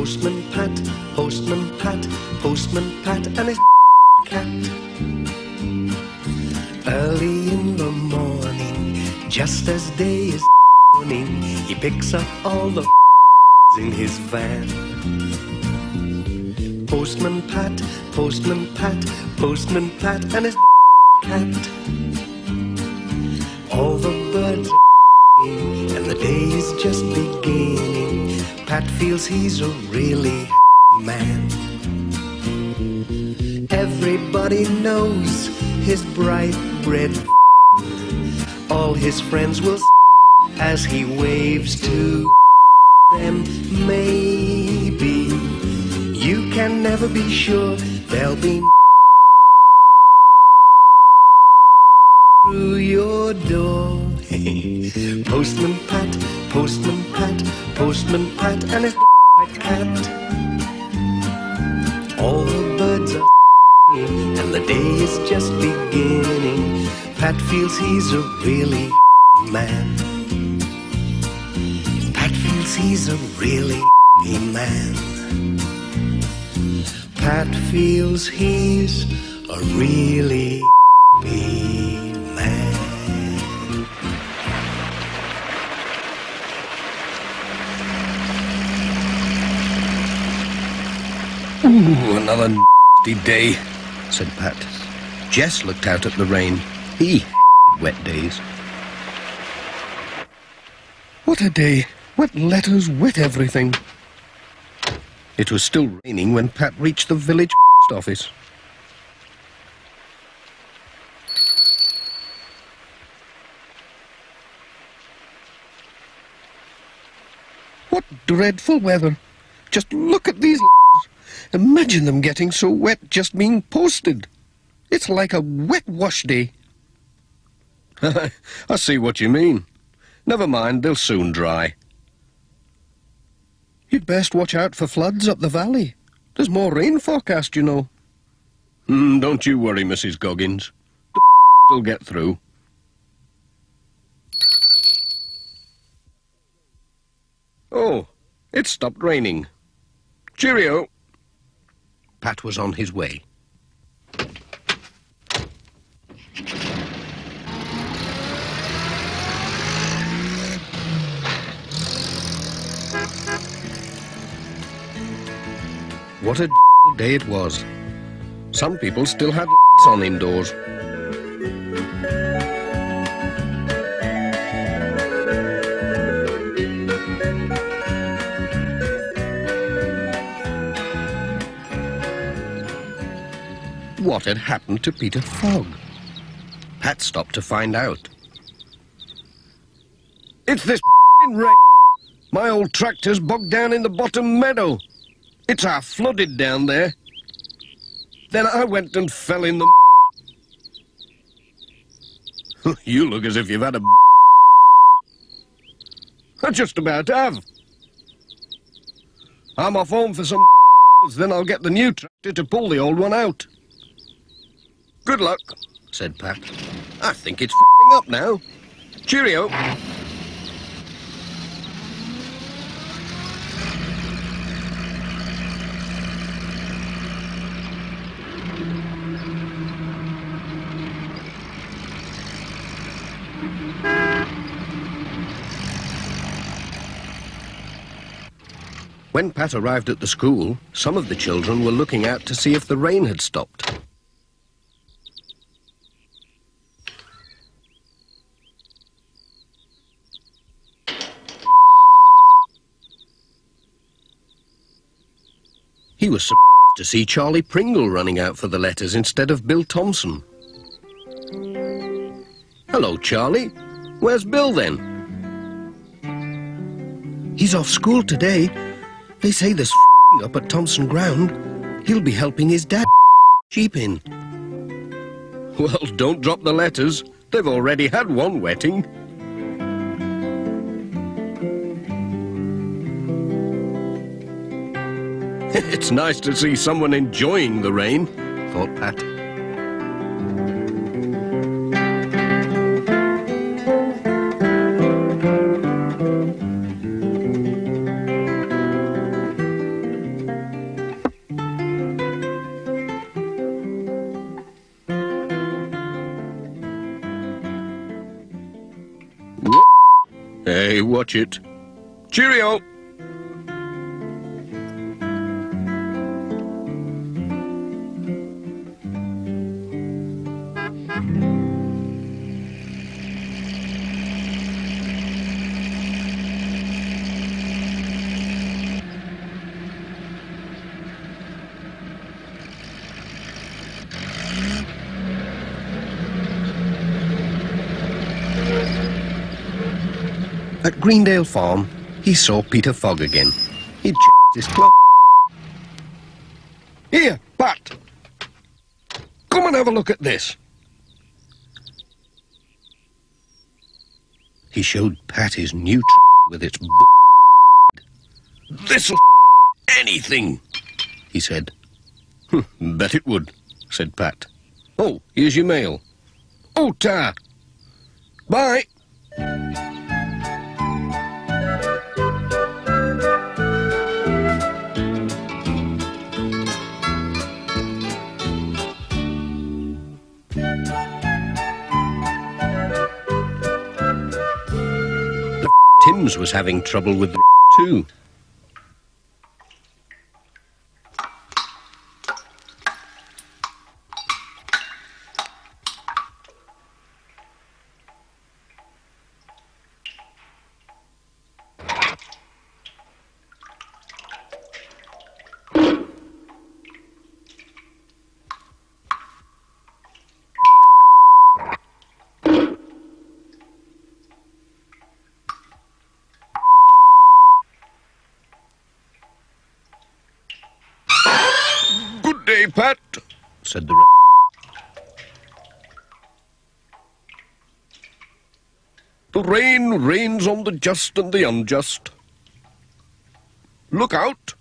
Postman Pat, Postman Pat, Postman Pat, and his cat. Early in the morning, just as day is dawning, he picks up all the in his van. Postman Pat, Postman Pat, Postman Pat, and his cat. All the birds are and the day is just beginning. Pat feels he's a really man. Everybody knows his bright red. All his friends will as he waves to them. Maybe you can never be sure there'll be through your door. Postman Pat, Postman Pat, Postman Pat, and his cat. All the birds are and the day is just beginning. Pat feels he's a really man. Pat feels he's a really man. Pat feels he's a really man. Ooh, another nasty day, said Pat. Jess looked out at the rain. He wet days. What a day. Wet letters, wet everything. It was still raining when Pat reached the village office. What dreadful weather. Just look at these. Imagine them getting so wet just being posted. It's like a wet wash day. I see what you mean. Never mind, they'll soon dry. You'd best watch out for floods up the valley. There's more rain forecast, you know. Don't you worry, Mrs. Goggins. The will get through. Oh, it stopped raining. Cheerio. Pat was on his way. What a day it was. Some people still had on indoors. What had happened to Peter Fogg? Pat stopped to find out. It's this rain. My old tractor's bogged down in the bottom meadow. It's half flooded down there. Then I went and fell in the... You look as if you've had a... I just about have. I'm off home for some... Then I'll get the new tractor to pull the old one out. Good luck, said Pat. I think it's up now. Cheerio. When Pat arrived at the school, some of the children were looking out to see if the rain had stopped. He was surprised to see Charlie Pringle running out for the letters instead of Bill Thompson. Hello, Charlie. Where's Bill, then? He's off school today. They say there's up at Thompson Ground. He'll be helping his dad sheep in. Well, don't drop the letters. They've already had one wetting. It's nice to see someone enjoying the rain, thought Pat. Hey, watch it. Cheerio! At Greendale Farm, he saw Peter Fogg again. He'd checked his clock. Here, Pat! Come and have a look at this. He showed Pat his new with its This'll anything, he said. Bet it would, said Pat. Oh, here's your mail. Oh, ta! Bye! Timms was having trouble with the too. Good day, Pat, said the The rain rains on the just and the unjust. Look out!